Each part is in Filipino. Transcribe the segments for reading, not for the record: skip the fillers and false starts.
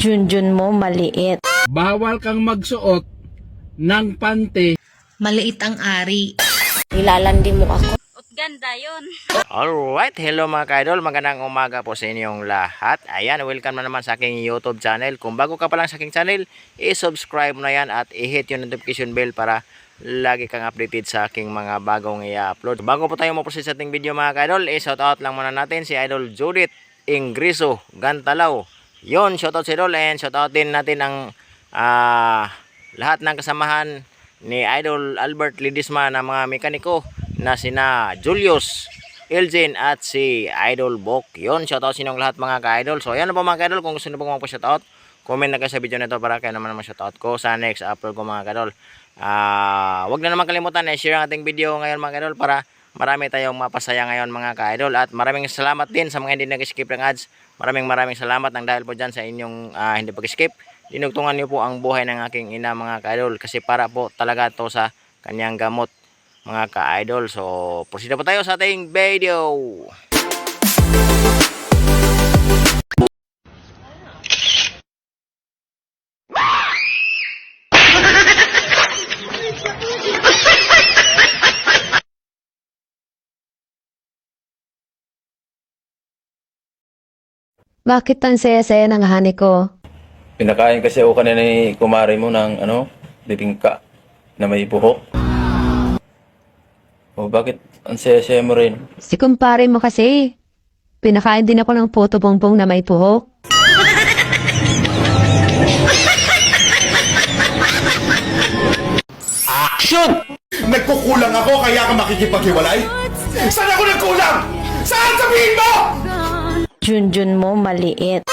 Junjun mo maliit. Bawal kang magsuot ng pante. Maliit ang ari. Nilalandi mo ako. Ganda yun. Alright, hello mga ka-idol, magandang umaga po sa inyong lahat. Ayan, welcome na naman sa aking YouTube channel. Kung bago ka pa lang sa aking channel, i-subscribe na yan at i-hit yung notification bell para lagi kang updated sa aking mga bagong i-upload. Bago po tayo maproceed sa ating video mga ka-idol, i-shoutout lang muna natin si Idol Judith Ingriso Gantalaw. Yun, shoutout si Idol, and shoutout din natin ang lahat ng kasamahan ni Idol Albert Lidisma na mga mekaniko na sina Julius, Elgin at si Idol Bok. Yun, shoutout sa inyong lahat mga ka-idol. So ayan na po mga ka-idol, kung gusto nyo po magpa-shoutout, comment na kayo sa video nito para kayo naman shoutout ko sa next upload ko mga ka-idol. Huwag na naman kalimutan na share ang ating video ngayon mga ka-idol para marami tayong mapasaya ngayon mga ka-idol. At maraming salamat din sa mga hindi nag-skip ng ads. Maraming salamat ng dahil po dyan sa inyong hindi pag-skip. Dinugtungan niyo po ang buhay ng aking ina mga ka-idol kasi para po talaga to sa kanyang gamot mga ka-idol. So, proceed na po tayo sa ating video. Bakit ang saya-saya ng hani ko? Pinakain kasi ako kanina ni kumari mo ng bibingka na may buhok. O bakit ang saya-saya mo rin? Si kumpare mo kasi. Pinakain din ako ng puto bongbong na may puhok. Action! Nagkukulang ako kaya ka makikipaghiwalay? Saan ako nagkulang? Saan sabihin mo? Junjun mo maliit.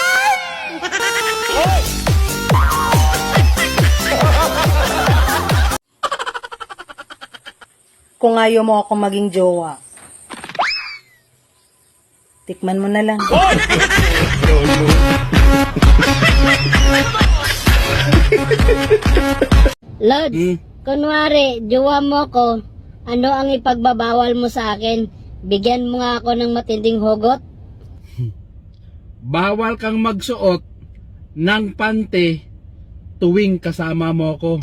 Kung ayaw mo akong maging jowa, tikman mo na lang. Lord, kunwari, jowa mo ko, ano ang ipagbabawal mo sa akin? Bigyan mo nga ako ng matinding hugot? Bawal kang magsuot ng pante tuwing kasama mo ko.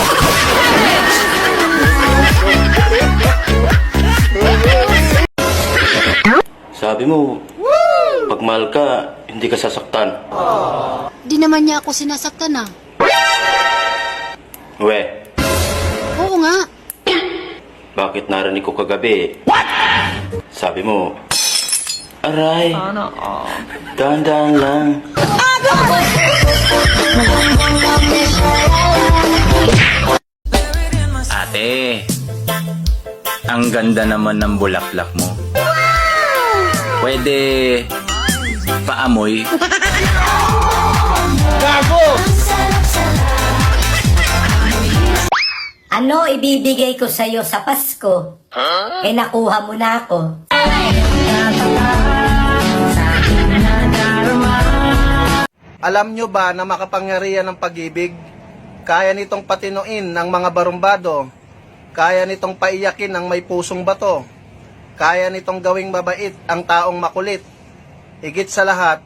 Sabi mo, pag mahal ka, hindi ka sasaktan. Di naman niya ako sinasaktan ah. We, Oo nga. bakit narinig ko kagabi? Sabi mo, aray, dahan-dahan lang. Ate, ang ganda naman ng bulaklak mo. Pwede paamoy. Ano ibibigay ko sa'yo sa Pasko? Eh nakuha mo na ako. Alam nyo ba na makapangyarihan ng pag-ibig? Kaya nitong patinuin ng mga barumbado. Kaya nitong paiyakin ang may pusong bato. Kaya nitong gawing mabait ang taong makulit. Higit sa lahat,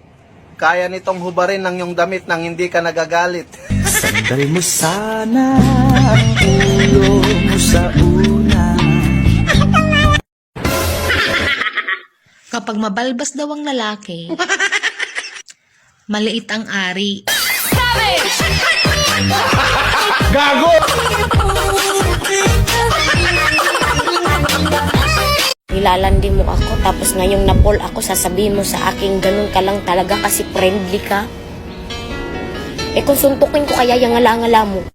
kaya nitong hubarin ng iyong damit nang hindi ka nagagalit. Sandal mo sana ang ulo mo sa una. Kapag mabalbas daw ang lalaki, maliit ang ari. Nilalandi mo ako tapos ngayong napol ako sasabihin mo sa akin ganun ka lang talaga kasi friendly ka. Eh kung suntukin ko kaya yung ngala-ngala mo.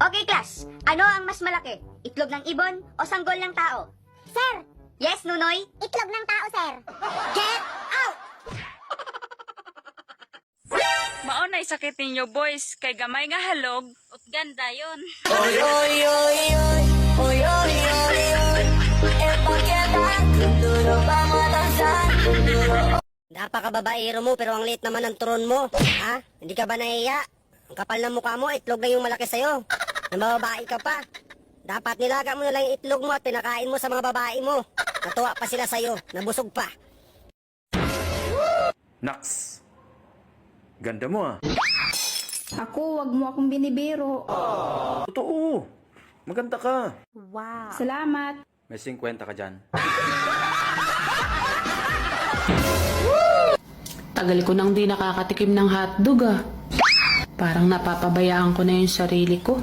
Okay, class. Ano ang mas malaki? Itlog ng ibon o sanggol ng tao? Sir! Yes, Nunoy? Itlog ng tao, sir. Get out! Maunay sakit ninyo boys, kay gamay nga halog, ut ganda yun. Napakababaero mo pero ang liit naman ng turon mo. Ha? Hindi ka ba nahiya? Ang kapal ng mukha mo, itlog na yung malaki sa'yo. Na mababae ka pa. Dapat nilaga mo na lang yung itlog mo at pinakain mo sa mga babae mo. Natuwa pa sila sa'yo, nabusog pa. Naks, ganda mo ah. Ako, wag mo akong binibiro. Totoo. Maganda ka. Salamat. May 50 ka dyan. Tagal ko nang di nakakatikim ng hotdog ah. Parang napapabayaan ko na yung sarili ko.